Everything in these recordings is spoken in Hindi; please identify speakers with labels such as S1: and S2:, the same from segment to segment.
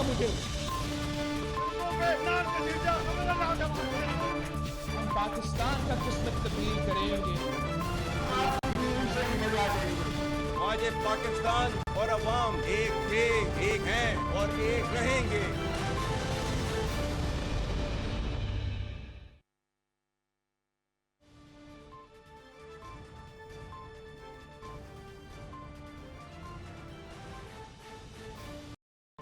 S1: मुझे। हम पाकिस्तान का किस्मत तब्दील करेंगे।
S2: आज ये पाकिस्तान और अवाम एक थे, एक हैं और एक रहेंगे।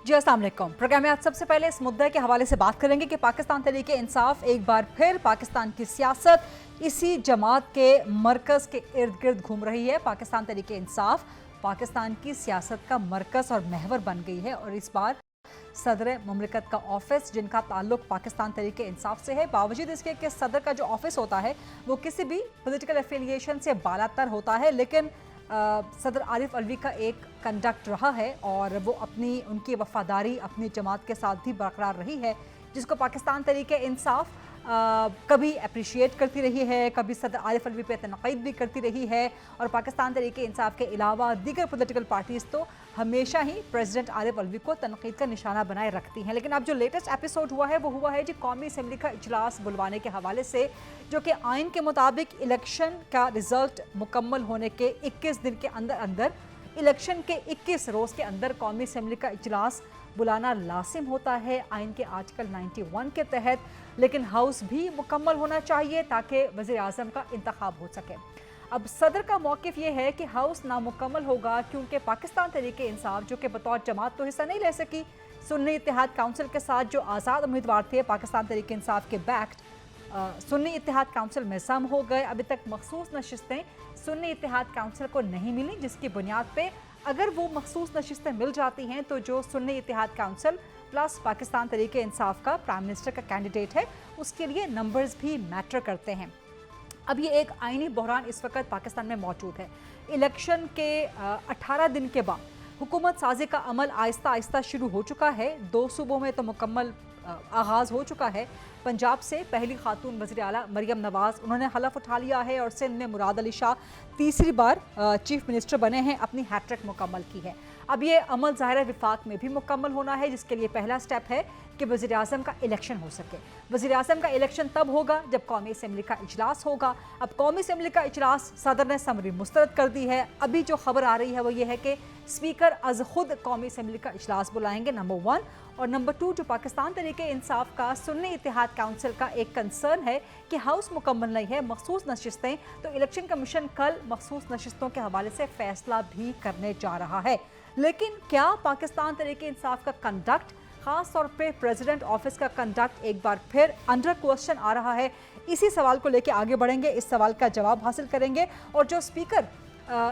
S3: जी अस्सलाम वालेकुम। प्रोग्राम में आज सबसे पहले इस मुद्दे के हवाले से बात करेंगे कि पाकिस्तान तहरीक इंसाफ एक बार फिर पाकिस्तान की सियासत इसी जमात के मरकज़ के इर्द गिर्द घूम रही है। पाकिस्तान तहरीक इंसाफ पाकिस्तान की सियासत का मरकज़ और महवर बन गई है और इस बार सदर मुमलिकत का ऑफिस जिनका ताल्लुक पाकिस्तान तहरीक इंसाफ से है, बावजूद इसके कि सदर का जो ऑफिस होता है वो किसी भी पोलिटिकल एफिलिएशन से बालातर होता है, लेकिन सदर आरिफ अलवी का एक कंडक्ट रहा है और वो उनकी वफादारी अपनी जमात के साथ भी बरकरार रही है, जिसको पाकिस्तान तहरीक इंसाफ कभी अप्रिशिएट करती रही है, कभी सदर आरिफ अलवी पे तनक़ीद भी करती रही है। और पाकिस्तान तहरीक इंसाफ के अलावा दीगर पोलिटिकल पार्टीज़ तो हमेशा ही प्रेसिडेंट आरिफ अलवी को तनक़ीद का निशाना बनाए रखती हैं। लेकिन अब जो लेटेस्ट एपिसोड हुआ है वो हुआ है जी कौमी असम्बली का इजलास बुलवाने के हवाले से, जो कि आइन के मुताबिक इलेक्शन का रिजल्ट मुकम्मल होने के 21 दिन के अंदर अंदर, इलेक्शन के 21 रोज़ के अंदर कौमी असम्बली का इजलास बुलाना लाजिम होता है आइन के आर्टिकल 91 के तहत। लेकिन हाउस भी मुकम्मल होना चाहिए ताकि वज़ीर आज़म का इंतखाब हो सके। अब सदर का मौक़िफ़ ये है कि हाउस नामुकम्मल होगा क्योंकि पाकिस्तान तहरीक इंसाफ जो कि बतौर जमात तो हिस्सा नहीं ले सकी, सुन्नी इत्तेहाद काउंसिल के साथ जो आज़ाद उम्मीदवार थे पाकिस्तान तहरीक इंसाफ के बैक्ड सुन्नी इत्तेहाद काउंसिल में सम हो गए। अभी तक मखसूस नशिस्तें सुन्नी इत्तेहाद काउंसिल को नहीं मिली, जिसकी बुनियाद पे अगर वो मखसूस नशिस्तें मिल जाती हैं तो जो सुन्नी इत्तेहाद काउंसिल प्लस पाकिस्तान तहरीक इंसाफ का प्राइम मिनिस्टर का कैंडिडेट है उसके लिए नंबर्स भी मैटर करते हैं। अब ये एक आइनी बहरान इस वक्त पाकिस्तान में मौजूद है। इलेक्शन के 18 दिन के बाद हुकूमत साजी का अमल आहिस्ता आहिस्ता शुरू हो चुका है। 2 सूबों में तो मुकम्मल आगाज़ हो चुका है। पंजाब से पहली खातून वज़ीर आला मरियम नवाज़, उन्होंने हलफ उठा लिया है और सिंध में मुराद अली शाह तीसरी बार चीफ मिनिस्टर बने हैं, अपनी हैट्रिक मुकम्मल की है। अब ये अमल ज़ाहिर विफाक में भी मुकम्मल होना है, जिसके लिए पहला स्टेप है कि वज़ीर आज़म का इलेक्शन हो सके। वज़ीर आज़म का इलेक्शन तब होगा जब कौमी असम्बली का इजलास होगा। अब कौमी असम्बली का इजलास सदर ने समरी मुस्तरद कर दी है। अभी जो खबर आ रही है वो ये है कि स्पीकर अज खुद कौमी असम्बली का इजलास बुलाएंगे, नंबर 1। और नंबर 2, जो पाकिस्तान तहरीक इंसाफ का सुन्नी इत्तेहाद काउंसिल का एक कंसर्न है कि हाउस मुकम्मल नहीं है, मखसूस नशिस्तें, तो इलेक्शन कमीशन कल मखसूस नशिस्तों के हवाले से फैसला भी करने जा रहा है। लेकिन क्या पाकिस्तान तहरीक इंसाफ का कंडक्ट, ख़ास तौर पे प्रेसिडेंट ऑफिस का कंडक्ट एक बार फिर अंडर क्वेश्चन आ रहा है? इसी सवाल को लेकर आगे बढ़ेंगे, इस सवाल का जवाब हासिल करेंगे। और जो स्पीकर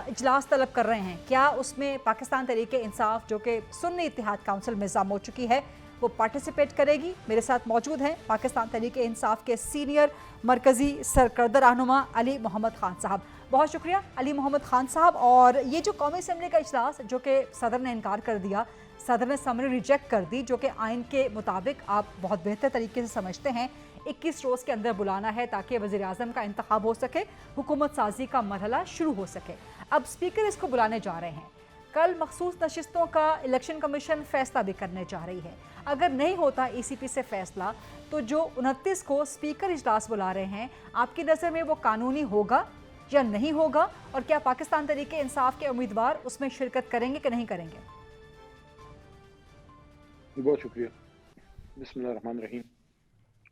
S3: इजलास तलब कर रहे हैं, क्या उसमें पाकिस्तान तहरीक इंसाफ जो कि सुन्नी इत्तेहाद काउंसिल में ज़म हो चुकी है वो पार्टिसिपेट करेगी? मेरे साथ मौजूद हैं पाकिस्तान तहरीक इंसाफ के सीनियर मरकज़ी सरकर्दा रहनुमा अली मोहम्मद खान साहब। बहुत शुक्रिया अली मोहम्मद खान साहब। और ये जो कौमी असम्बली का इजलास जो कि सदर ने इनकार कर दिया, सदर ने समरी रिजेक्ट कर दी, जो कि आइन के मुताबिक आप बहुत बेहतर तरीके से समझते हैं 21 रोज़ के अंदर बुलाना है ताकि वज़ीर आज़म का इंतखाब हो सके, हुकूमत साजी का मरहला शुरू हो सके। अब स्पीकर इसको बुलाने जा रहे हैं। कल मखसूस नशिस्तों का इलेक्शन कमीशन फैसला भी करने जा रही है। अगर नहीं होता ECP से फैसला तो जो 29 को स्पीकर इजलास बुला रहे हैं, आपकी नज़र में वो कानूनी होगा या नहीं होगा? और क्या पाकिस्तान तहरीक इंसाफ के उम्मीदवार उसमें शिरकत करेंगे कि नहीं करेंगे?
S4: बहुत शुक्रिया। बिस्मिल्लाहिर्रहमानिर्रहीम।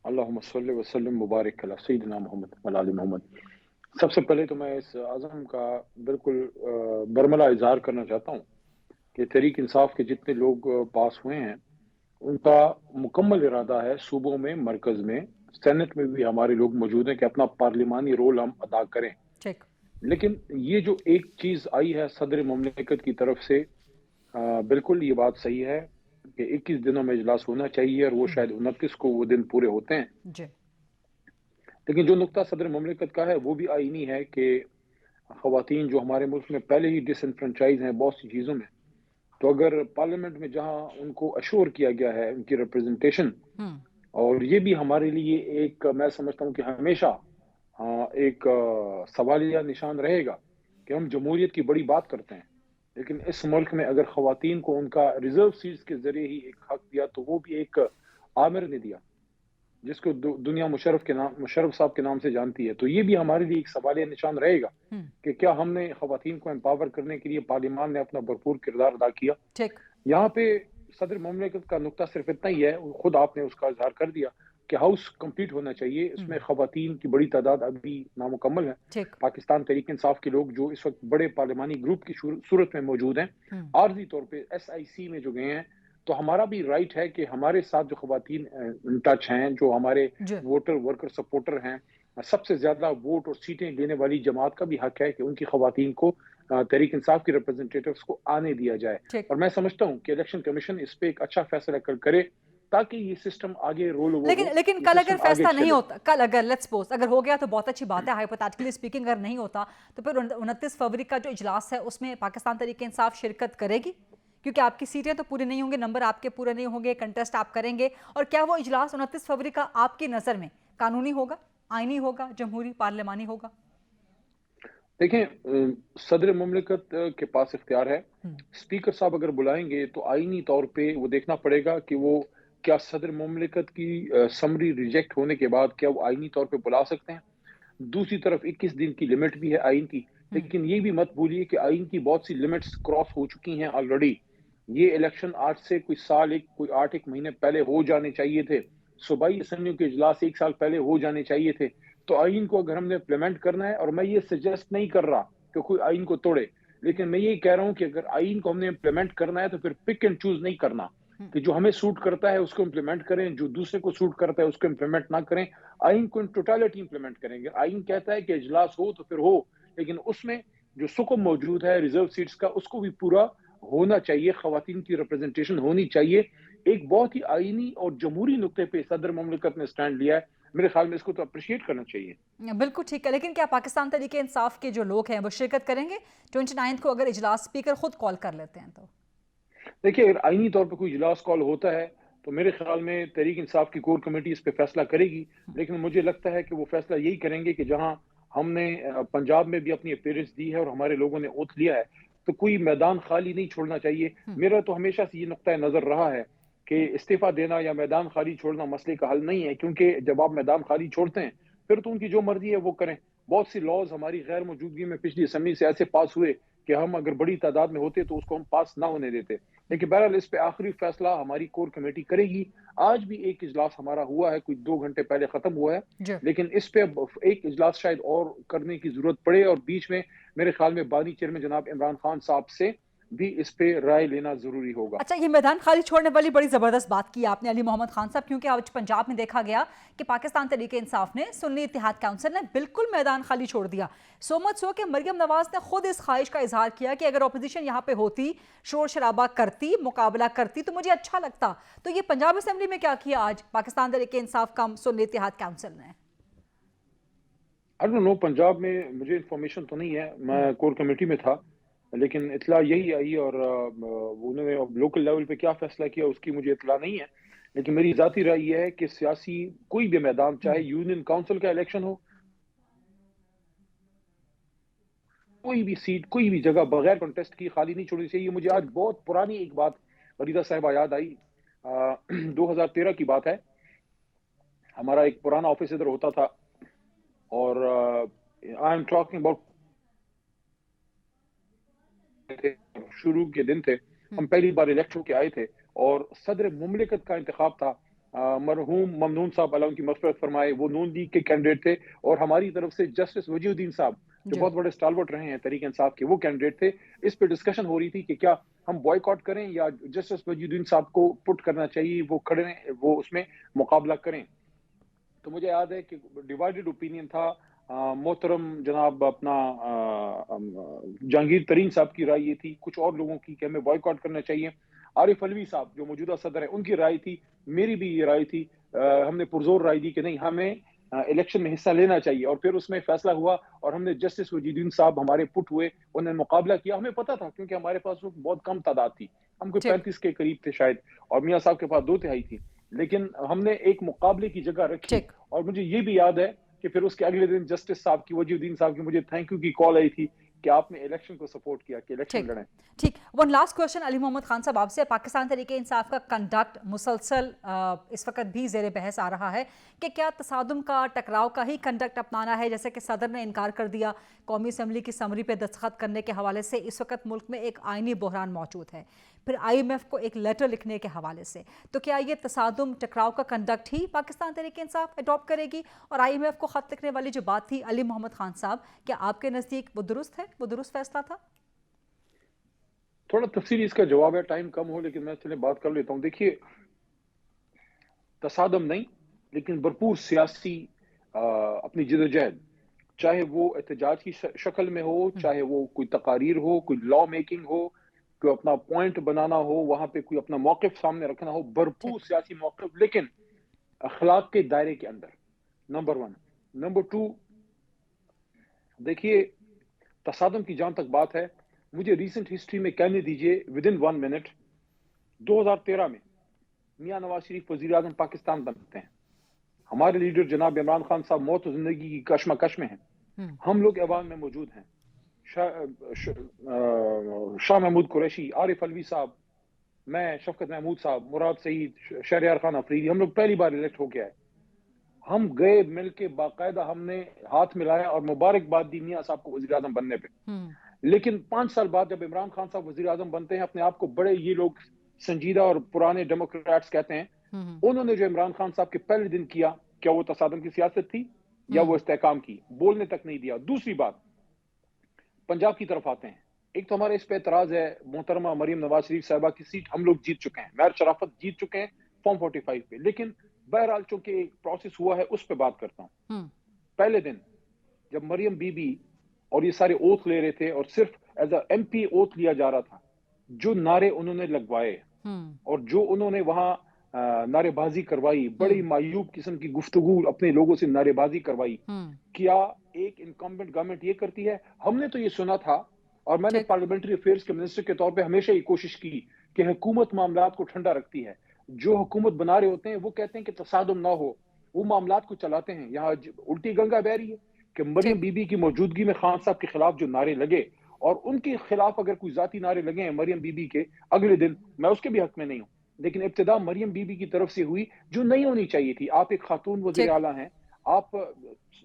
S4: अल्लाहुम्मा सल्लि व सल्लिम मुबारक अला सय्यिदिना मोहम्मद व अला आलि मोहम्मद। सबसे पहले तो मैं इस आज़म का बिल्कुल बरमला इज़हार करना चाहता हूँ कि तहरीक इंसाफ के जितने लोग पास हुए हैं उनका मुकम्मल इरादा है सूबों में, मरकज़ में, सेनेट में भी हमारे लोग मौजूद हैं कि अपना पार्लिमानी रोल हम अदा करें।
S3: ठीक।
S4: लेकिन ये जो एक चीज़ आई है सदर मुमलिकत की तरफ से, बिल्कुल ये बात सही है कि 21 दिनों में इजलास होना चाहिए और वो शायद 29 को वो दिन पूरे होते हैं
S3: जी।
S4: लेकिन जो नुकता सदर मुमलिकत का है वो भी आईनी है कि ख़वातीन जो हमारे मुल्क में पहले ही डिसएनफ्रेंचाइज हैं बहुत सी चीज़ों में, तो अगर पार्लियामेंट में जहां उनको अश्योर किया गया है उनकी रिप्रेजेंटेशन, और ये भी हमारे लिए एक, मैं समझता हूँ कि हमेशा एक सवालिया निशान रहेगा कि हम जमहूरियत की बड़ी बात करते हैं लेकिन इस मुल्क में अगर ख़वातीन को उनका रिजर्व सीट्स के जरिए ही एक हक दिया तो वो भी एक आमिर ने दिया, जिसको दुनिया मुशर्रफ साहब के नाम से जानती है। तो ये भी हमारे लिए एक सवालिया निशान रहेगा कि क्या हमने खवातीन को एम्पावर करने के लिए पार्लियामान ने अपना भरपूर किरदार अदा किया। यहाँ पे सदर मुमलिकत का नुक्ता सिर्फ इतना ही है, खुद आपने उसका इजहार कर दिया कि हाउस कंप्लीट होना चाहिए, इसमें खवातीन की बड़ी तादाद अभी नामुकम्मल है। पाकिस्तान तहरीक इंसाफ के लोग जो इस वक्त बड़े पार्लियामानी ग्रुप की सूरत में मौजूद हैं, आर्जी तौर पे SIC में जो गए हैं, तो हमारा भी राइट है कि हमारे साथ जो खवातीन इन टच हैं, जो हमारे वोटर वर्कर सपोर्टर हैं, सबसे ज्यादा वोट और सीटें लेने वाली जमात का भी हक है कि उनकी खवातीन को तहरीक इंसाफ की रिप्रेजेंटेटिव्स को आने दिया जाए। और मैं समझता हूँ कि इलेक्शन कमीशन इस पे एक अच्छा फैसला करे ताकि ये सिस्टम आगे रोल ओवर।
S3: लेकिन कल अगर फैसला नहीं होता, कल अगर लेट्स सपोज अगर हो गया तो बहुत अच्छी बात है, हाइपोथेटिकली स्पीकिंग अगर नहीं होता तो फिर 29 फरवरी का जो इजलास है उसमें पाकिस्तान तहरीक इंसाफ शिरकत करेगी, क्योंकि आपकी सीटें तो पूरी नहीं होंगी, नंबर आपके पूरे नहीं होंगे, कंटेस्ट आप करेंगे। और क्या वो इजलास 29 फरवरी का आपकी नजर में कानूनी होगा, आईनी होगा, जमहूरी पार्लियामानी होगा?
S4: देखें, सदर मुमलिकत के पास इख्तियार है, स्पीकर साहब अगर बुलाएंगे तो आईनी तौर पे वो देखना पड़ेगा कि वो क्या सदर मुमलिकत की समरी रिजेक्ट होने के बाद क्या वो आईनी तौर पे बुला सकते हैं। दूसरी तरफ 21 दिन की लिमिट भी है आइन की, लेकिन ये भी मत भूलिए कि आइन की बहुत सी लिमिट्स क्रॉस हो चुकी हैं ऑलरेडी। ये इलेक्शन आज से कोई 8-1 महीने पहले हो जाने चाहिए थे, सूबाई असम्बलियों के इजलास 1 साल पहले हो जाने चाहिए थे। तो आइन को अगर हमने इम्प्लीमेंट करना है, और मैं ये सजेस्ट नहीं कर रहा कि कोई आइन को तोड़े, लेकिन मैं ये कह रहा हूँ कि अगर आइन को हमने इम्प्लीमेंट करना है तो फिर पिक एंड चूज नहीं करना कि जो हमें सूट करता है उसको इम्प्लीमेंट करें, जो दूसरे को सूट करता है उसको इम्प्लीमेंट ना करें। आइन को इन टोटलिटी इम्प्लीमेंट करेंगे। आइन कहता है कि इजलास हो तो फिर हो, लेकिन उसमें जो सुकूम मौजूद है रिजर्व सीट्स का, उसको भी पूरा होना चाहिए, खवातीन की रिप्रेजेंटेशन होनी चाहिए। एक बहुत ही आईनी और जमहूरी नुक्ते पे सदर मुमलिकत ने स्टैंड लिया है, मेरे ख्याल में इसको तो अप्रिशिएट करना चाहिए।
S3: बिल्कुल ठीक है, लेकिन क्या पाकिस्तान तहरीक इंसाफ के जो लोग हैं वो शिरकत करेंगे 29 को अगर इजलास स्पीकर खुद कॉल कर लेते हैं तो?
S4: देखिए, अगर आईनी तौर पर कोई इजलास कॉल होता है तो मेरे ख्याल में तहरीक इंसाफ की कोर कमेटी इस पे फैसला करेगी, लेकिन मुझे लगता है कि वो फैसला यही करेंगे कि जहां हमने पंजाब में भी अपनी अपीयरेंस दी है और हमारे लोगों ने ओथ लिया है, तो कोई मैदान खाली नहीं छोड़ना चाहिए। मेरा तो हमेशा से ये नुक्ता नजर रहा है कि इस्तीफा देना या मैदान खाली छोड़ना मसले का हल नहीं है, क्योंकि जब आप मैदान खाली छोड़ते हैं फिर तो उनकी जो मर्जी है वो करें। बहुत सी लॉज हमारी गैर मौजूदगी में पिछली असम्बली से ऐसे पास हुए कि हम अगर बड़ी तादाद में होते तो उसको हम पास ना होने देते, लेकिन बहरहाल इस पे आखिरी फैसला हमारी कोर कमेटी करेगी। आज भी एक इजलास हमारा हुआ है, कोई 2 घंटे पहले खत्म हुआ है, लेकिन इस पे एक इजलास शायद और करने की जरूरत पड़े, और बीच में मेरे ख्याल में बानी चेयरमैन जनाब इमरान खान साहब से भी इस पे राय लेना जरूरी होगा।
S3: अच्छा, ये मैदान खाली छोड़ने वाली बड़ी जबरदस्त बात की आपने अली मोहम्मद खान साहब, क्योंकि आज पंजाब में देखा गया कि पाकिस्तान तहरीक इंसाफ ने, सुन्नी इत्तेहाद काउंसिल ने बिल्कुल मैदान खाली छोड़ दिया। सो मच सो कि मरियम नवाज ने खुद इस ख्वाहिश का इजहार किया कि अगर अपोजिशन यहाँ पे होती, शोर शराबा करती, मुकाबला करती तो मुझे अच्छा लगता। तो ये पंजाब असेंबली में क्या किया आज पाकिस्तान तहरीक इंसाफ का सुन्नी इत्तेहाद काउंसिल ने?
S4: आई डोंट नो, पंजाब में मुझे इंफॉर्मेशन तो नहीं है, मैं कोर कमेटी में था, लेकिन इतला यही आई, और उन्होंने लोकल लेवल पे क्या फैसला किया उसकी मुझे इतला नहीं है। लेकिन मेरी जाती राय यह है कि सियासी कोई भी मैदान, चाहे यूनियन काउंसिल का इलेक्शन हो, कोई भी सीट, कोई भी जगह बगैर कंटेस्ट की खाली नहीं छोड़नी चाहिए। मुझे आज बहुत पुरानी एक बात फरीदा साहिबा याद आई, 2013 की बात है। हमारा एक पुराना ऑफिस इधर होता था, और आई एम टॉकिंग अबाउट शुरू के दिन थे, हम पहली बार इलेक्शन के आए थे, और सदर मुमलिकत का इंतखाब था। मरहूम ममनून साहब अल्लाह उनकी मग़फ़िरत फरमाए, वो नून लीग के कैंडिडेट थे, और हमारी तरफ से जस्टिस वजीउद्दीन साहब जो बहुत बड़े स्टालवर्ट रहे हैं तहरीक इंसाफ के, वो कैंडिडेट थे। इस पे डिस्कशन हो रही थी कि क्या हम बॉयकॉट करें या जस्टिस वजीउद्दीन साहब को पुट करना चाहिए, वो खड़े, वो उसमें मुकाबला करें। तो मुझे याद है कि डिवाइडेड ओपिनियन था। मोहतरम जनाब अपना जहांगीर तरीन साहब की राय ये थी, कुछ और लोगों की कि हमें बॉयकॉट करना चाहिए। आरिफ अलवी साहब जो मौजूदा सदर है, उनकी राय थी, मेरी भी ये राय थी। हमने पुरजोर राय दी कि नहीं, हमें इलेक्शन में हिस्सा लेना चाहिए, और फिर उसमें फैसला हुआ और हमने जस्टिस वजीउद्दीन साहब हमारे पुट हुए, उन्होंने मुकाबला किया। हमें पता था क्योंकि हमारे पास बहुत कम तादाद थी, हम कोई 35 के करीब थे शायद, और मियाँ साहब के पास 2/3 थी, लेकिन हमने एक मुकाबले की जगह रखी। और मुझे ये भी याद है कि फिर उसके अगले दिन जस्टिस साहब की, वजीउद्दीन साहब की मुझे थैंक यू की कॉल आई थी कि आपने इलेक्शन को सपोर्ट किया कि इलेक्शन
S3: ठीक
S4: लड़ें।
S3: ठीक। One last question Ali Mohammad Khan साहब आपसे, पाकिस्तान तहरीक इंसाफ का कंडक्ट मुसलसल इस वक्त भी जेर बहस आ रहा है कि क्या तसादुम का, टकराव का ही कंडक्ट अपनाना है, जैसे कि सदर ने इनकार कर दिया कौमी असम्बली की समरी पे दस्तखत करने के हवाले से। इस वक्त मुल्क में एक आइनी बहरान मौजूद है, फिर IMF को एक लेटर लिखने के हवाले से, तो क्या ये तसादुम टकराव का कंडक्ट ही पाकिस्तान तहरीक इंसाफ अडॉप्ट करेगी? और IMF को खत लिखने वाली जो बात थी अली मोहम्मद खान साहब, क्या आपके नज़दीक वो दुरुस्त है, वो दुरुस्त फैसला था?
S4: थोड़ा तफसीली इसका जवाब है, टाइम कम हो, लेकिन मैं चले बात कर लेता हूँ। देखिए, तसादम नहीं, लेकिन भरपूर सियासी अपनी जिदोजहद, चाहे वो एहतजाज की शक्ल में हो, चाहे वो कोई तकारीर हो, कोई लॉ मेकिंग हो, कोई अपना पॉइंट बनाना हो, वहां पे कोई अपना मौक़िफ़ सामने रखना हो, भरपूर सियासी मौक़िफ़, लेकिन अखलाक के दायरे के अंदर, नंबर 1। नंबर 2, देखिए, तसादम की जहां तक बात है, मुझे रीसेंट हिस्ट्री में कहने दीजिए विदिन 1 मिनट, 2013 में मियां नवाज शरीफ वजीर आजम पाकिस्तान बनते हैं। हमारे लीडर जनाब इमरान खान साहब मौत और जिंदगी की कशमकश में हैं, हम लोग ऐवान में मौजूद हैं। शाह महमूद कुरैशी, आरिफ अलवी साहब, मैं, शफकत महमूद साहब, मुराद सईद, शहरयार खान अफरीदी, हम लोग पहली बार इलेक्ट होके आए। हम गए मिलके, बाकायदा हमने हाथ मिलाया और मुबारकबाद दी मियां साहब को वजीर आजम बनने पे। लेकिन 5 साल बाद जब इमरान खान साहब वजीर आजम बनते हैं, अपने आप को बड़े ये लोग संजीदा और पुराने डेमोक्रेट्स कहते हैं, उन्होंने जो इमरान खान साहब के पहले दिन किया, क्या वो तसादम की सियासत थी या वो इस्तेहकाम की? बोलने तक नहीं दिया। दूसरी बात, पंजाब की तरफ आते हैं। एक तो हमारे इस पे एतराज है, मोहतरमा मरियम नवाज शरीफ साहिबा की सीट हम लोग जीत चुके हैं, मैर शराफत जीत चुके हैं फॉर्म 45 पे, लेकिन बहरहाल चूंकि एक प्रोसेस हुआ है उस पर बात करता हूँ। पहले दिन जब मरियम बीबी और ये सारे ओथ ले रहे थे और सिर्फ एज अ MP ओथ लिया जा रहा था, जो नारे उन्होंने लगवाए और जो उन्होंने वहां नारेबाजी करवाई, बड़ी मायूब किस्म की गुफ्तगू अपने लोगों से नारेबाजी करवाई, क्या एक इनकम्बेंट गवर्नमेंट ये करती है? हमने तो ये सुना था, और मैंने पार्लियामेंट्री अफेयर्स के मिनिस्टर के तौर पे हमेशा ये कोशिश की कि हुकूमत मामलात को ठंडा रखती है। जो हुकूमत बना रहे होते हैं वो कहते हैं कि तसादुम ना हो, वो मामलात को चलाते हैं। यहाँ उल्टी गंगा बह रही है कि मरियम बीबी की मौजूदगी में खान साहब के खिलाफ जो नारे लगे, और उनके खिलाफ अगर कोई जाती नारे लगे हैं मरियम बीबी के, अगले दिन मैं उसके भी हक में नहीं हूँ, लेकिन इब्तिदा मरियम बीबी की तरफ से हुई जो नहीं होनी चाहिए थी। आप एक खातून वज़ीर आला हैं, आप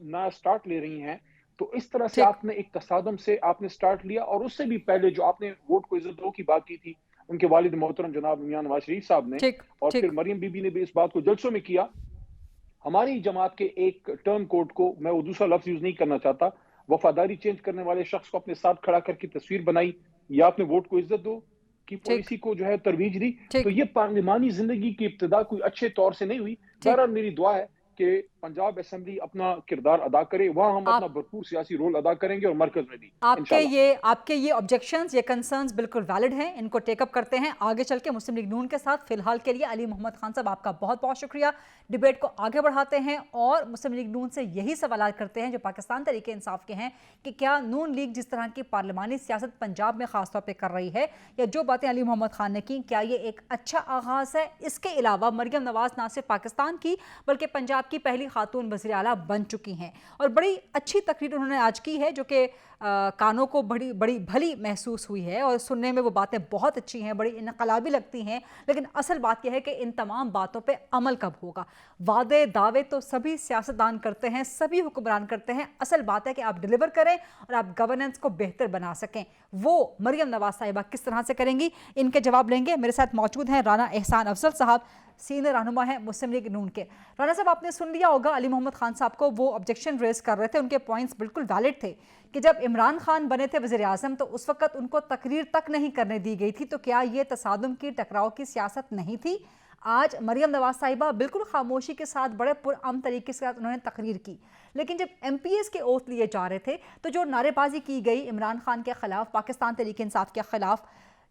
S4: नया स्टार्ट ले रही हैं, तो इस तरह से आपने एक तसादम से आपने स्टार्ट लिया। और उससे भी पहले जो आपने वोट को इज्जत दो की बात की थी, उनके वालिद मोहतरम जनाब मियां नवाज शरीफ साहब ने, और फिर मरियम बीबी ने भी इस बात को जलसों में किया। हमारी जमात के एक टर्म कोड को, मैं वो दूसरा लफ्ज यूज नहीं करना चाहता, वफादारी चेंज करने वाले शख्स को अपने साथ खड़ा करके तस्वीर बनाई, या आपने वोट को इज्जत दो की पॉलिसी को जो है तरवीज दी। तो ये पार्लिमानी जिंदगी की इब्तिदा कोई अच्छे तौर से नहीं हुई। बहरहाल मेरी दुआ है कि पंजाब असेंबली अपना किरदार अदा करे, वहां हम अपना भरपूर सियासी रोल अदा करेंगे, और मरकज में भी।
S3: आपके ये ऑब्जेक्शंस, ये कंसर्न्स बिल्कुल वैलिड हैं, इनको टेकअप करते हैं आगे चल के मुस्लिम लीग नून के साथ। फिलहाल के लिए अली मोहम्मद खान साहब आपका बहुत बहुत शुक्रिया। डिबेट को आगे बढ़ाते हैं और मुस्लिम लीग नून से यही सवाल करते हैं जो पाकिस्तान तहरीक इंसाफ के हैं, कि क्या नून लीग जिस तरह की पार्लिमानी सियासत पंजाब में खासतौर पर कर रही है, या जो बातें अली मोहम्मद खान ने की, क्या ये एक अच्छा आगाज है? इसके अलावा मरियम नवाज ना सिर्फ पाकिस्तान की बल्कि पंजाब की पहली खातून वज़ीर आला बन चुकी हैं, और बड़ी अच्छी तकरीर उन्होंने आज की है जो कि कानों को बड़ी बड़ी भली महसूस हुई है, और सुनने में वो बातें बहुत अच्छी हैं, बड़ी इनकलाबी लगती हैं। लेकिन असल बात यह है कि इन तमाम बातों पे अमल कब होगा? वादे दावे तो सभी सियासतदान करते हैं, सभी हुक्मरान करते हैं, असल बात है कि आप डिलीवर करें और आप गवर्नेंस को बेहतर बना सकें। वो मरियम नवाज साहिबा किस तरह से करेंगी, इनके जवाब लेंगे। मेरे साथ मौजूद हैं राना एहसान अफजल साहब, सीनियर रहनुमा है मुस्लिम लीग नून के। राना साहब, आपने सुन लिया होगा अली मोहम्मद खान साहब को, वो ऑब्जेक्शन रेज कर रहे थे, उनके पॉइंट्स बिल्कुल वैलिड थे कि जब इमरान खान बने थे वज़ीर आज़म तो उस वक्त उनको तकरीर तक नहीं करने दी गई थी, तो क्या ये तसादुम की, टकराव की सियासत नहीं थी? आज मरियम नवाज साहिबा बिल्कुल खामोशी के साथ, बड़े पुरअमन तरीके से उन्होंने तकरीर की, लेकिन जब MPs के ओथ लिए जा रहे थे तो जो नारेबाजी की गई इमरान खान के खिलाफ, पाकिस्तान तहरीक इंसाफ के खिलाफ,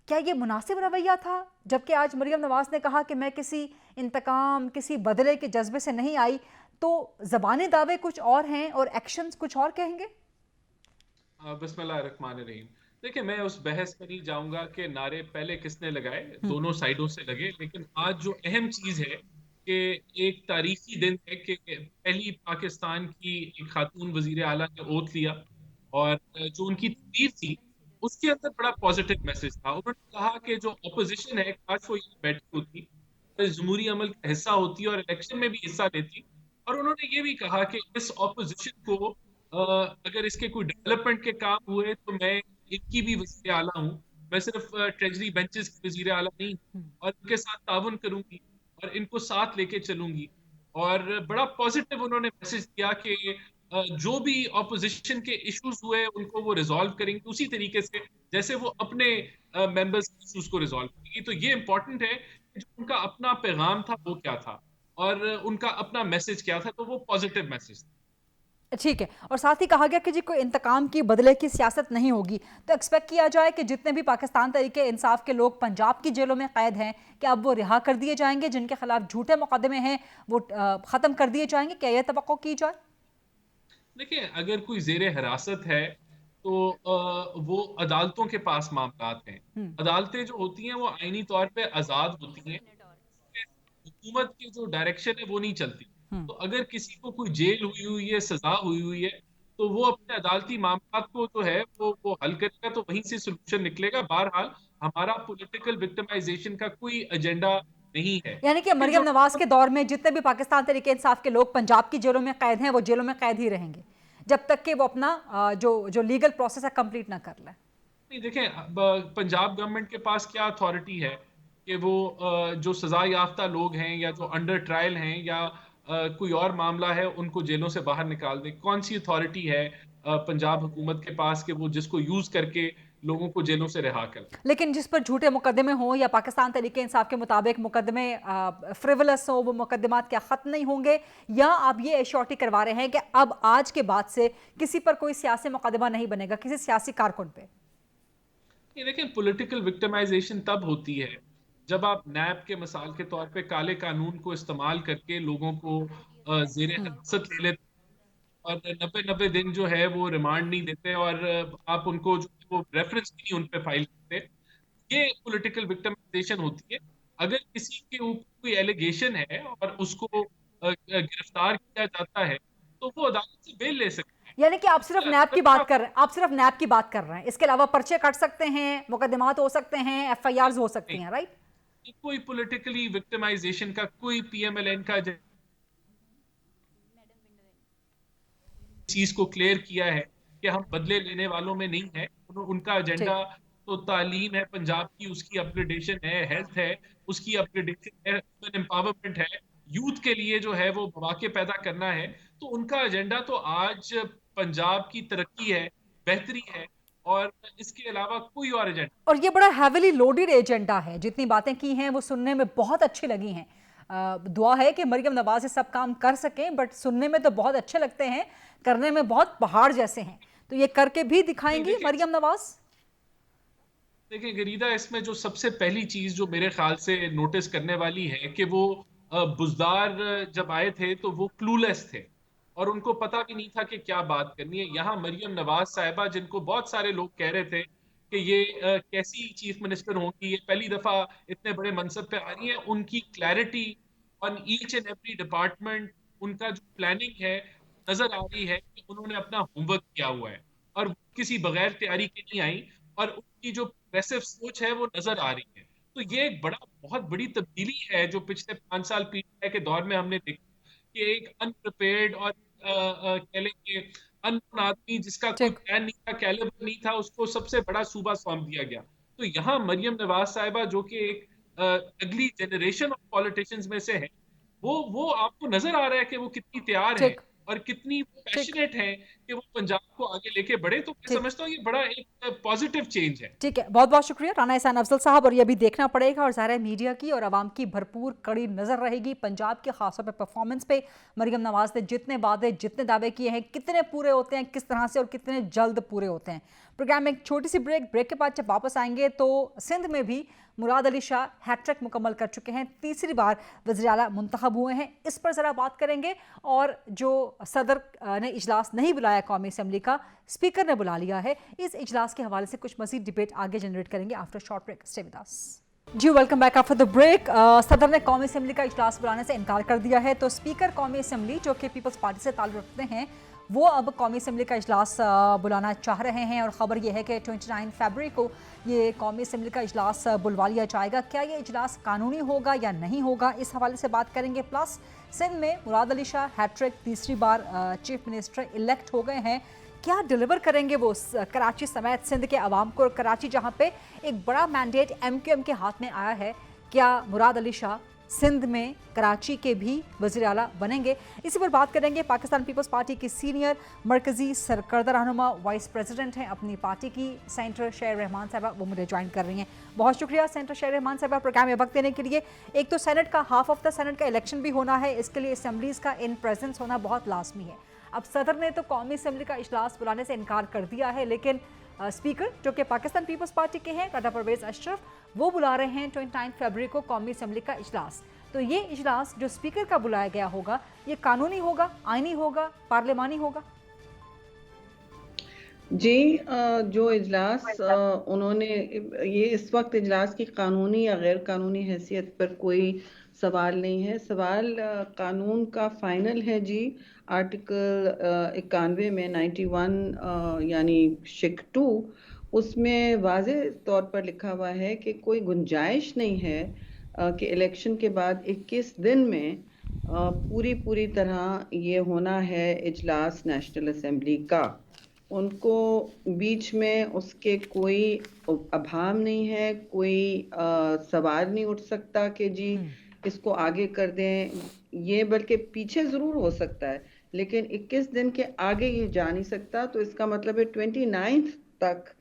S3: क्या ये मुनासिब रवैया था? जबकि आज मरियम नवाज ने कहा कि मैं किसी इंतकाम, किसी बदले के जज्बे से नहीं आई, तो ज़बानी दावे कुछ और हैं और एक्शंस कुछ और कहेंगे।
S5: बिस्मिल्लाहिर्रहमानिर्रहीम। देखिए, मैं उस बहस पर नहीं जाऊंगा कि नारे पहले किसने लगाए, दोनों साइडों से लगे, लेकिन आज जो अहम चीज है कि एक तारीखी दिन है कि पहली पाकिस्तान की एक खातून वजीर आला ने ओथ लिया, और जो उनकी तकरीर थी उसके अंदर बड़ा पॉजिटिव मैसेज था। उन्होंने कहा कि जो अपोजिशन है काश वो यहाँ बैठी होती, जमहूरी अमल का हिस्सा होती और इलेक्शन में भी हिस्सा लेती। और उन्होंने ये भी कहा कि इस ऑपोजिशन को अगर इसके कोई डेवलपमेंट के काम हुए तो मैं इनकी भी वज़ीर आला हूँ, मैं सिर्फ ट्रेजरी बेंचेस की वज़ीर आला नहीं और इनके साथ ताउन करूंगी और इनको साथ लेके चलूंगी। और बड़ा पॉजिटिव उन्होंने मैसेज दिया कि जो भी ऑपोजिशन के इश्यूज हुए उनको वो रिजॉल्व करेंगे उसी तरीके से जैसे वो अपने मेंबर्स के इश्यूज को रिजॉल्व करेंगी। तो ये इंपॉर्टेंट है कि जो उनका अपना पैगाम था वो क्या था और उनका अपना मैसेज क्या था, तो वो पॉजिटिव मैसेज था।
S3: ठीक है, और साथ ही कहा गया कि जी कोई इंतकाम की बदले की सियासत नहीं होगी, तो एक्सपेक्ट किया जाए कि जितने भी पाकिस्तान तरीके इंसाफ के लोग पंजाब की जेलों में कैद हैं कि अब वो रिहा कर दिए जाएंगे, जिनके खिलाफ झूठे मुकदमे हैं वो खत्म कर दिए जाएंगे, क्या यह तवक्को की जाए?
S5: देखिए, अगर कोई जेर हिरासत है तो वो अदालतों के पास मामलात हैं। अदालतें जो होती हैं वो आईनी तौर पे आजाद होती हैं, हुकूमत की जो डायरेक्शन है वो नहीं चलती। तो अगर किसी को कोई जेल हुई हुई है, सजा हुई हुई है, तो वो अपने अदालती मामलात को जो है वो हल करेगा, तो वहीं से सोल्यूशन निकलेगा। बहरहाल हमारा पॉलिटिकल विक्टिमाइजेशन का कोई एजेंडा नहीं है।
S3: यानी कि मरियम नवाज के दौर में जितने भी पाकिस्तान तरीके इंसाफ के लोग पंजाब की जेलों में कैद हैं वो जेलों में कैद ही रहेंगे जब तक कि वो अपना जो लीगल प्रोसेस है कंप्लीट ना कर ले।
S5: नहीं, देखें, पंजाब गवर्नमेंट के पास क्या अथॉरिटी है कि वो जो सजा याफ्ता लोग हैं या जो अंडर ट्रायल हैं या कोई और मामला है उनको जेलों से बाहर निकाल दे? कौन सी अथॉरिटी है पंजाब हुकूमत के पास कि वो जिसको यूज करके लोगों को जेलों से रिहा कर?
S3: लेकिन जिस पर झूठे मुकदमे हों या पाकिस्तान तरीके इंसाफ के मुताबिक मुकदमे फ्रिवलस हो, वो मुकदमात क्या खत्म नहीं होंगे, या आप ये एश्योरिटी करवा रहे हैं कि अब आज के बाद से किसी पर कोई सियासी मुकदमा नहीं बनेगा किसी सियासी कारकुन पे?
S5: ये देखें, पॉलिटिकल विक्टिमाइजेशन तब होती है जब आप नैब के मिसाल के तौर पे काले कानून को इस्तेमाल करके लोगों को जेर हिरासत ले लेते और 90 दिन जो है वो रिमांड नहीं देते और आप उनको जो वो रेफरेंस भी नहीं उन पे फाइल करते। ये पॉलिटिकल विक्टिमाइजेशन होती है। अगर किसी के ऊपर कोई एलिगेशन है और उसको गिरफ्तार किया जाता है तो वो अदालत से बेल ले सकते हैं।
S3: यानी कि आप सिर्फ नैब की बात कर रहे हैं, आप सिर्फ नैब की बात कर रहे हैं, इसके अलावा पर्चे कट सकते हैं, मुकदमात हो सकते हैं, एफआईआर हो सकती हैं, राइट?
S5: कोई पॉलिटिकली विक्टिमाइजेशन का कोई पीएमएलएन का चीज को क्लियर किया है कि हम बदले लेने वालों में नहीं है। उनका एजेंडा तो तालीम है पंजाब की, उसकी अपग्रेडेशन है, हेल्थ है उसकी अपग्रेडेशन है, एम्पावरमेंट है, यूथ के लिए जो है वो मौके पैदा करना है। तो उनका एजेंडा तो आज पंजाब की तरक्की है, बेहतरी है और इसके अलावा कोई और एजेंडा।
S3: और ये बड़ा हैवीली लोडेड एजेंडा है, जितनी बातें की हैं वो सुनने में बहुत अच्छी लगी हैं। दुआ है कि मरियम नवाज ये सब काम कर सकें, बट सुनने में तो बहुत अच्छे लगते हैं, करने में बहुत पहाड़ जैसे हैं। तो ये करके भी दिखाएंगी मरियम नवाज?
S5: देखिए गरीदा, इसमें जो सबसे पहली चीज जो मेरे ख्याल से नोटिस करने वाली है कि वो बुज़दार जब आए थे तो वो क्लूलेस थे और उनको पता भी नहीं था कि क्या बात करनी है। यहाँ मरियम नवाज साहिबा, जिनको बहुत सारे लोग कह रहे थे कि ये कैसी चीफ मिनिस्टर होंगी, ये पहली दफा इतने बड़े मनसब पे आ रही है, उनकी clarity on each and every department, उनका जो प्लानिंग है नजर आ रही है कि उन्होंने अपना होमवर्क किया हुआ है और किसी बगैर तैयारी के नहीं आई और उनकी जो प्रोग्रेसिव सोच है वो नजर आ रही है। तो ये एक बहुत बड़ी तब्दीली है जो पिछले 5 साल पीटीआई के दौर में हमने देखा कि एक अनप्रिपेयर्ड और कह लेंगे अननोन आदमी जिसका कोई प्लान नहीं था, कैलिबर नहीं था, उसको सबसे बड़ा सूबा सौंप दिया गया। तो यहाँ मरियम नवाज साहिबा जो कि एक अगली जनरेशन ऑफ पॉलिटिशियंस में से है, वो आपको नजर आ रहा है कि वो कितनी तैयार है और कितनी पैशनेट है कि वो पंजाब को आगे लेके बढ़े। तो मैं समझता हूँ ये बड़ा एक पॉजिटिव चेंज है।
S3: ठीक है, बहुत बहुत शुक्रिया राना एहसान अफजल साहब। और ये भी देखना पड़ेगा और ज़ाहिर है मीडिया की और आवाम की भरपूर कड़ी नजर रहेगी पंजाब के खासतौर पर परफॉर्मेंस पे। मरियम नवाज ने जितने वादे जितने दावे किए हैं कितने पूरे होते हैं, किस तरह से और कितने जल्द पूरे होते हैं। प्रोग्राम में एक छोटी सी ब्रेक के बाद जब वापस आएंगे तो सिंध में भी मुराद अली शाह हैट्रिक मुकम्मल कर चुके हैं, तीसरी बार वज़ीर आला मुंतखब हुए हैं, इस पर ज़रा बात करेंगे। और जो सदर ने इजलास नहीं बुलाया कौमी असम्बली का, स्पीकर ने बुला लिया है, इस इजलास के हवाले से कुछ मज़ीद डिबेट आगे जनरेट करेंगे after short break. Stay with us जी, welcome back after the break. सदर ने कौमी असम्बली का इजलास बुलाने से इनकार कर दिया है, तो स्पीकर कौमी असम्बली जो कि पीपल्स पार्टी से ताल्लुक़ रखते हैं वो अब कौमी असम्बली का इजलास बुलाना चाह रहे हैं और ख़बर यह है कि 29 फरवरी को ये कौमी असम्बली का इजलास बुलवा लिया जाएगा। क्या ये इजलास कानूनी होगा या नहीं होगा, इस हवाले से बात करेंगे। प्लस सिंध में मुराद अली शाह हैट्रिक, तीसरी बार चीफ मिनिस्टर इलेक्ट हो गए हैं। क्या डिलीवर करेंगे वो कराची समेत सिंध के अवाम को? कराची जहाँ पे एक बड़ा मैंडेट MQM के हाथ में आया है, क्या मुराद अली शाह सिंध में कराची के भी वज़ीर आला बनेंगे? इसी पर बात करेंगे। पाकिस्तान पीपल्स पार्टी की सीनियर मरकज़ी सरकर्दा रहनुमा वाइस प्रेसिडेंट हैं अपनी पार्टी की, सेंटर शेर रहमान साहबा, वो मुझे ज्वाइन कर रही हैं। बहुत शुक्रिया सेंटर शेर रहमान साहबा प्रोग्राम में वक्त देने के लिए। एक तो सेनेट का हाफ ऑफ द सेनेट का इलेक्शन भी होना है, इसके लिए असम्बलीज़ का इन प्रेजेंस होना बहुत लाजमी है। अब सदर ने तो कौमी असम्बली का इजलास बुलाने से इनकार कर दिया है, लेकिन स्पीकर जो कि पाकिस्तान पीपल्स पार्टी के हैं डॉक्टर परवेज़ अशरफ, वो बुला रहे हैं 29 फरवरी को कौमी असम्बली का इजलास। तो ये इजलास जो स्पीकर का बुलाया गया होगा, ये कानूनी होगा, आइनी होगा, पार्लिमानी होगा?
S6: जी, जो इजलास उन्होंने ये इस वक्त इजलास की कानूनी या गैर कानूनी हैसियत पर कोई सवाल नहीं है। सवाल कानून का फाइनल है जी। आर्टिकल 91 में 91 यानी शिक 2, उसमें वाज़ेह तौर पर लिखा हुआ है कि कोई गुंजाइश नहीं है कि इलेक्शन के बाद 21 दिन में पूरी तरह ये होना है इजलास नेशनल असेंबली का। उनको बीच में उसके कोई अभाव नहीं है, कोई सवाल नहीं उठ सकता कि जी इसको आगे कर दें, ये बल्कि पीछे ज़रूर हो सकता है, लेकिन 21 दिन के आगे ये जा नहीं सकता। तो इसका मतलब है 29 तक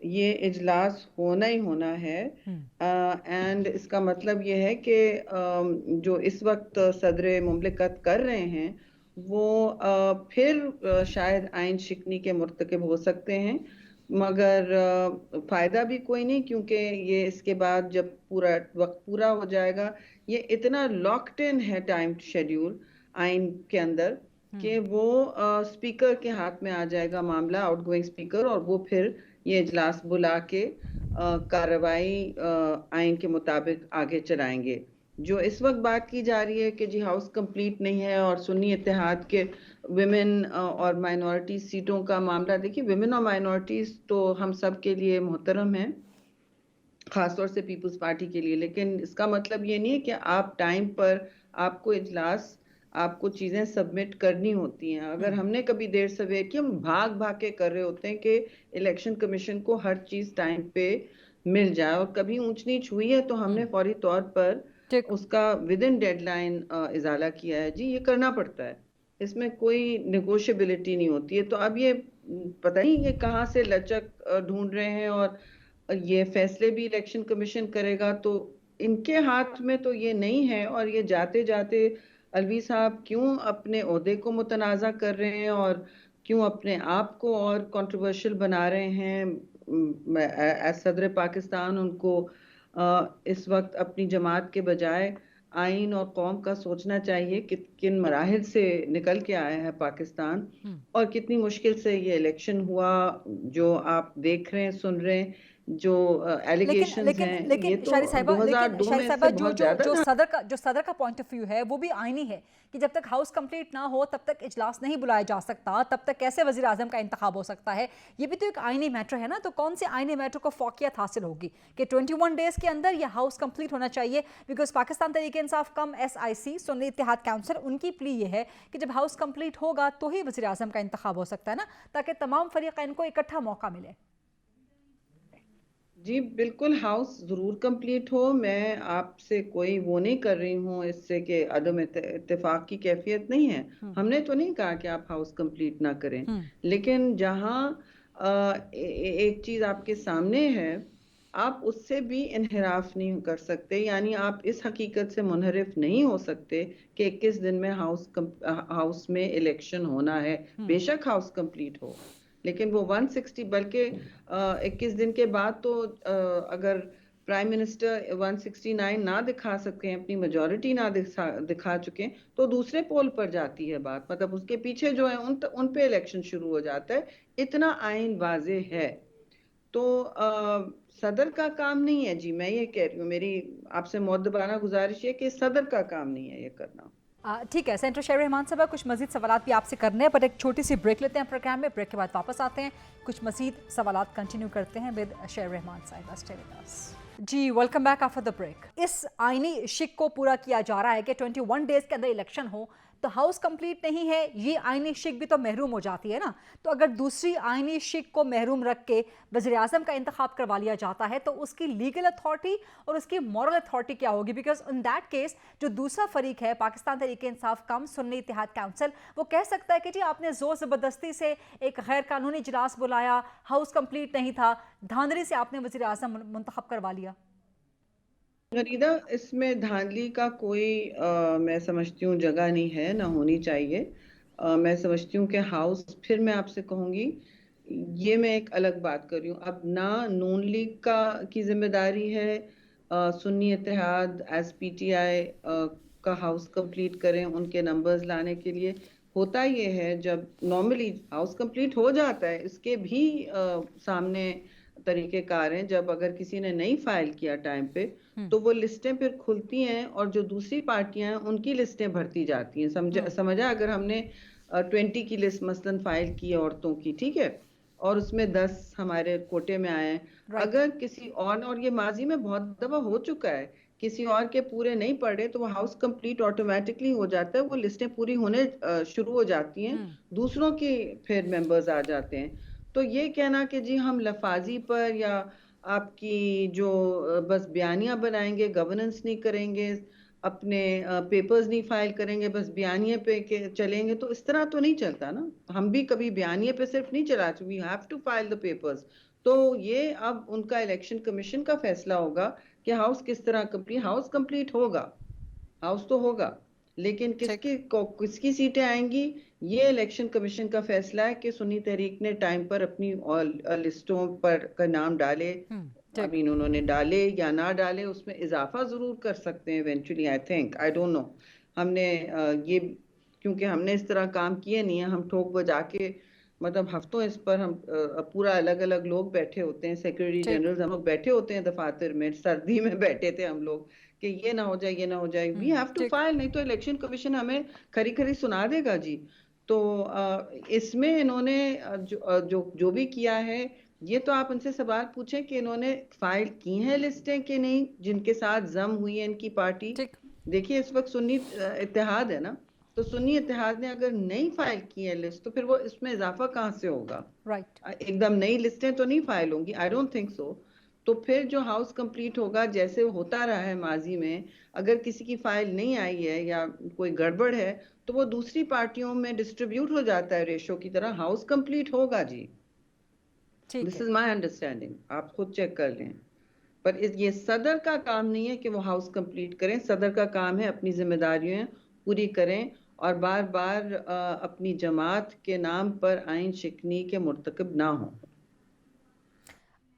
S6: ये इजलास होना ही होना है। एंड इसका मतलब ये है कि जो इस वक्त सदर मुमलिकत कर रहे हैं वो फिर शायद आइन शिकनी के मुर्तकिब हो सकते हैं, मगर फ़ायदा भी कोई नहीं, क्योंकि ये इसके बाद जब पूरा वक्त पूरा हो जाएगा, ये इतना लॉक्ड इन है टाइम शेड्यूल आइन के अंदर कि वो स्पीकर के हाथ में आ जाएगा मामला, आउटगोइंग स्पीकर, और वो फिर ये इजलास बुला के कार्रवाई आइन के मुताबिक आगे चलाएंगे। जो इस वक्त बात की जा रही है कि जी हाउस कंप्लीट नहीं है और सुन्नी इत्तेहाद के विमेन और माइनॉरिटी सीटों का मामला, देखिए विमेन और माइनॉरिटीज़ तो हम सब के लिए मोहतरम हैं, ख़ासतौर से पीपल्स पार्टी के लिए, लेकिन इसका मतलब ये नहीं है कि आप टाइम पर आपको इजलास, आपको चीज़ें सबमिट करनी होती हैं। अगर हमने कभी देर सवेर की, हम भाग भाग के कर रहे होते हैं कि इलेक्शन कमीशन को हर चीज़ टाइम पे मिल जाए, और कभी ऊंच नीच हुई है तो हमने फौरी तौर पर उसका विद इन डेडलाइन इजाला किया है। जी, ये करना पड़ता है, इसमें कोई नेगोशिएबिलिटी नहीं होती है। तो अब ये पता नहीं ये कहाँ से लचक ढूंढ रहे हैं, और ये फैसले भी इलेक्शन कमीशन करेगा, तो इनके हाथ में तो ये नहीं है। और ये जाते जाते अलवी साहब क्यों अपने ओहदे को मुतनाज़ा कर रहे हैं और क्यों अपने आप को और कंट्रोवर्शियल बना रहे हैं? एज सदर पाकिस्तान उनको इस वक्त अपनी जमात के बजाय आइन और कौम का सोचना चाहिए कि किन मराहिल से निकल के आया है पाकिस्तान, और कितनी मुश्किल से ये इलेक्शन हुआ, जो आप देख रहे हैं, सुन रहे हैं, जो एलिगेशंस हैं।
S3: लेकिन शारी साहिबा, जो सदर का पॉइंट ऑफ व्यू है वो भी आईनी है कि जब तक हाउस कंप्लीट ना हो तब तक इजलास नहीं बुलाया जा सकता, तब तक कैसे वजीर आजम का इंतखाब हो सकता है? ये भी तो एक आईनी मैटर है ना। तो कौन से आईनी मैटर को फौकियत हासिल होगी कि 21 डेज के अंदर यह हाउस कंप्लीट होना चाहिए? Because Pakistan Tehreek Insaf cum SIC Sunni Ittehad council, उनकी प्ली ये है कि जब हाउस कंप्लीट होगा तो ही वजीर आजम का इंतखाब हो सकता है ना, ताकि तमाम फरीक़ैन को इकट्ठा मौका मिले।
S6: जी बिल्कुल, हाउस ज़रूर कंप्लीट हो। मैं आपसे कोई वो नहीं कर रही हूँ इससे कि अदम इत्तेफाक की कैफियत नहीं है। हमने तो नहीं कहा कि आप हाउस कंप्लीट ना करें, लेकिन जहाँ एक चीज़ आपके सामने है, आप उससे भी इन्हिराफ नहीं कर सकते। यानी आप इस हकीकत से मुनहरिफ नहीं हो सकते कि 21 दिन में हाउस में इलेक्शन होना है। बेशक हाउस कंप्लीट हो, लेकिन वो 160 बल्कि 21 दिन के बाद तो अगर प्राइम मिनिस्टर 169 ना दिखा सके, अपनी मेजॉरिटी ना दिखा चुके, तो दूसरे पोल पर जाती है बात। मतलब उसके पीछे जो है उन पे इलेक्शन शुरू हो जाता है। इतना आइन वाजे है। तो सदर का काम नहीं है जी, मैं ये कह रही हूँ, मेरी आपसे मुअद्दबाना गुजारिश है कि सदर का काम नहीं है ये करना।
S3: ठीक है सेंटर शेर रहमान साहब, कुछ मजीद सवाल भी आपसे करने हैं, पर एक छोटी सी ब्रेक लेते हैं प्रोग्राम में। ब्रेक के बाद वापस आते हैं, कुछ मजीद सवाल कंटिन्यू करते हैं विद शेर रहमान साहब। Stay with us. जी welcome back after the break. इस आईनी शिक को पूरा किया जा रहा है कि 21 डेज के अंदर इलेक्शन हो, तो हाउस कंप्लीट नहीं है, ये आईनी शिक भी तो महरूम हो जाती है ना। तो अगर दूसरी आईनी शिक को महरूम रख के वज़ीर आज़म का इंतखाब करवा लिया जाता है, तो उसकी लीगल अथॉरिटी और उसकी मॉरल अथॉरिटी क्या होगी? बिकॉज इन दैट केस जो दूसरा फरीक है पाकिस्तान तहरीक इंसाफ कम सुन्नी इत्तेहाद काउंसिल, वो कह सकता है कि जी आपने जोर ज़बरदस्ती से एक गैर कानूनी इजलास बुलाया, हाउस कंप्लीट नहीं था, धांधली से आपने वज़ीर आज़म मुंतखब करवा लिया।
S6: गरीदा, इसमें धांधली का कोई मैं समझती हूँ जगह नहीं है, ना होनी चाहिए। मैं समझती हूँ कि हाउस, फिर मैं आपसे कहूँगी, ये मैं एक अलग बात कर रही हूँ। अब ना नून लीग की जिम्मेदारी है सुन्नी इत्तेहाद एज PTI का हाउस कंप्लीट करें, उनके नंबर्स लाने के लिए। होता ये है जब नॉर्मली हाउस कंप्लीट हो जाता है, इसके भी सामने तरीकेकार हैं। जब अगर किसी ने नहीं फाइल किया टाइम पे, तो वो लिस्टें फिर खुलती हैं और जो दूसरी पार्टियां हैं उनकी लिस्टें भरती जाती हैं। समझा? अगर हमने 20 की लिस्ट मसलन फाइल की है औरतों की, ठीक है, और उसमें 10 हमारे कोटे में आए हैं, अगर किसी और ये माजी में बहुत दफा हो चुका है, किसी और के पूरे नहीं पड़े, तो वो हाउस कंप्लीट ऑटोमेटिकली हो जाता है, वो लिस्टें पूरी होने शुरू हो जाती हैं, दूसरों के फिर मेंबर्स आ जाते हैं। तो ये कहना कि जी हम लफाजी पर या आपकी जो बस बयानियां बनाएंगे, गवर्नेंस नहीं करेंगे, अपने पेपर्स नहीं फाइल करेंगे, बस बयानिए पे के चलेंगे, तो इस तरह तो नहीं चलता ना। हम भी कभी बयानिए पे सिर्फ नहीं चलाते, we have to file the papers. तो ये अब उनका इलेक्शन कमीशन का फैसला होगा कि हाउस किस तरह हाउस कंप्लीट होगा, हाउस तो होगा, लेकिन किसकी सीटें आएंगी, ये इलेक्शन कमीशन का फैसला है कि सुन्नी तहरीक ने टाइम पर अपनी लिस्टों पर का नाम डाले, उन्होंने डाले या ना डाले, उसमें इजाफा जरूर कर सकते हैं eventually, I think, I don't know. हमने ये क्योंकि हमने इस तरह काम किए नहीं है, हम ठोक बजा के मतलब हफ्तों इस पर हम पूरा अलग अलग लोग बैठे होते हैं, सेक्रेटरी जनरल हम लोग बैठे होते हैं दफातर में, सर्दी में बैठे थे हम लोग कि ये ना हो जाए, ये ना हो जाए, वी हैव टू फाइल, नहीं तो इलेक्शन कमीशन हमें खरी खरी सुना देगा जी। तो इसमें इन्होंने जो भी किया है, ये तो आप उनसे सवाल पूछें कि इन्होंने फाइल की हैं लिस्टें कि नहीं, जिनके साथ जम हुई है इनकी पार्टी। देखिए इस वक्त सुन्नी इत्तेहाद है ना, तो सुन्नी इत्तेहाद ने अगर नहीं फाइल की है लिस्ट, तो फिर वो इसमें इजाफा कहाँ से होगा? एकदम नई लिस्टें तो नहीं फाइल होंगी, आई डोंट थिंक सो। तो फिर जो हाउस कंप्लीट होगा, जैसे होता रहा है माजी में, अगर किसी की फाइल नहीं आई है या कोई गड़बड़ है, तो वो दूसरी पार्टियों में डिस्ट्रीब्यूट हो जाता है रेशो की तरह, हाउस कंप्लीट होगा जी। दिस इज माय अंडरस्टैंडिंग, आप खुद चेक कर लें। पर ये सदर का काम नहीं है कि वो हाउस कंप्लीट करें, सदर का काम है अपनी जिम्मेदारियां पूरी करें और बार बार अपनी जमात के नाम पर आइन शिकनी के मुर्तकब ना हो।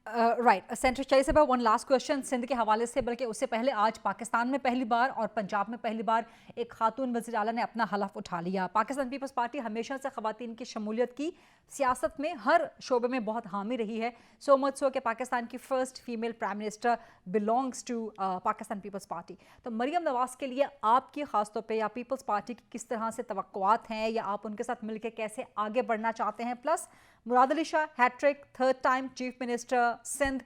S3: राइट सेंटर चाहिए साहब, वन लास्ट क्वेश्चन सिंध के हवाले से, बल्कि उससे पहले आज पाकिस्तान में पहली बार और पंजाब में पहली बार एक खातून वज़ीर आला ने अपना हलफ उठा लिया। पाकिस्तान पीपल्स पार्टी हमेशा से ख़वातीन की शमूलियत की सियासत में हर शोबे में बहुत हामी रही है, सो मच सो कि पाकिस्तान की first female prime minister belongs to Pakistan Peoples Party. तो मरियम नवाज़ के लिए आपकी ख़ास तौर पर या पीपल्स पार्टी की किस तरह से तवक्कुआत हैं, या आप उनके साथ मिलकर कैसे आगे बढ़ना चाहते हैं? Plus Murad Ali Shah hat trick, third time chief minister Sindh,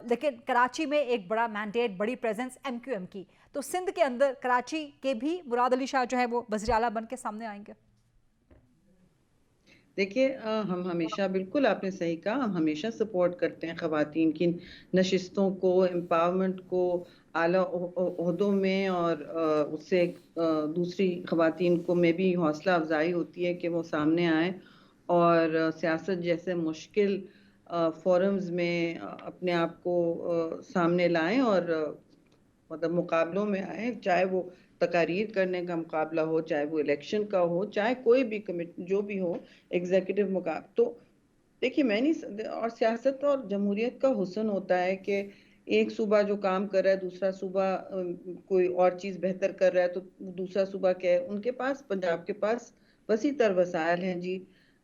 S3: लेकिन कराची में एक बड़ा मैंडेट, बड़ी प्रेजेंस MQM की, तो सिंध के अंदर कराची के भी मुराद अली शाह जो है वो वज़ीर आला बन के सामने आएंगे।
S6: देखिए हम हमेशा, बिल्कुल आपने सही कहा, हम हमेशा सपोर्ट करते हैं ख़वातीन की नशिस्तों को, एम्पावरमेंट को, आला ओहदों में, और उससे दूसरी ख़वातीन को में भी हौसला अफजाई होती है कि वो सामने आए और सियासत जैसे मुश्किल फोरम्स में अपने आप को सामने लाएं और मतलब मुकाबलों में आए, चाहे वो तकारीर करने का मुकाबला हो, चाहे वो इलेक्शन का हो, चाहे कोई भी कमिटी जो भी हो, एग्जीक्यूटिव मुकाबला। तो देखिए मैं नहीं, और सियासत और जमहूरियत का हुस्न होता है कि एक सूबा जो काम कर रहा है, दूसरा सूबा कोई और चीज़ बेहतर कर रहा है, तो दूसरा सूबा क्या है, उनके पास, पंजाब के पास वसी तर वसाइल हैं जी,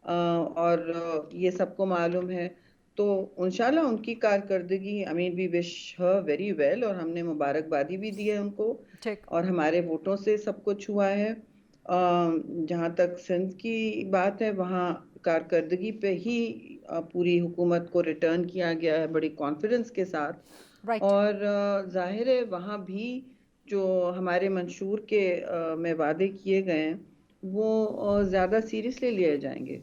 S6: और ये सबको मालूम है। तो इंशाल्लाह उनकी कारकर्दगी, I mean we wish her very well, और हमने मुबारकबादी भी दी है उनको,
S3: ठीक।
S6: और हमारे वोटों से सब कुछ हुआ है। जहाँ तक सिंध की बात है, वहाँ कारकर्दगी पे ही पूरी हुकूमत को रिटर्न किया गया है बड़ी कॉन्फिडेंस के साथ।
S3: राइट।
S6: और जाहिर है वहाँ भी जो हमारे मंशूर के में वादे किए गए हैं वो ज़्यादा सीरियसली लिए जाएंगे।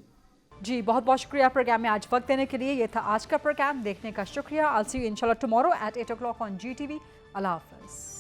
S3: जी, बहुत बहुत शुक्रिया प्रोग्राम में आज वक्त देने के लिए। ये था आज का प्रोग्राम, देखने का शुक्रिया। आई सी यू इंशाल्लाह tomorrow at 8 o'clock on GTV। अल्लाह हाफिज़।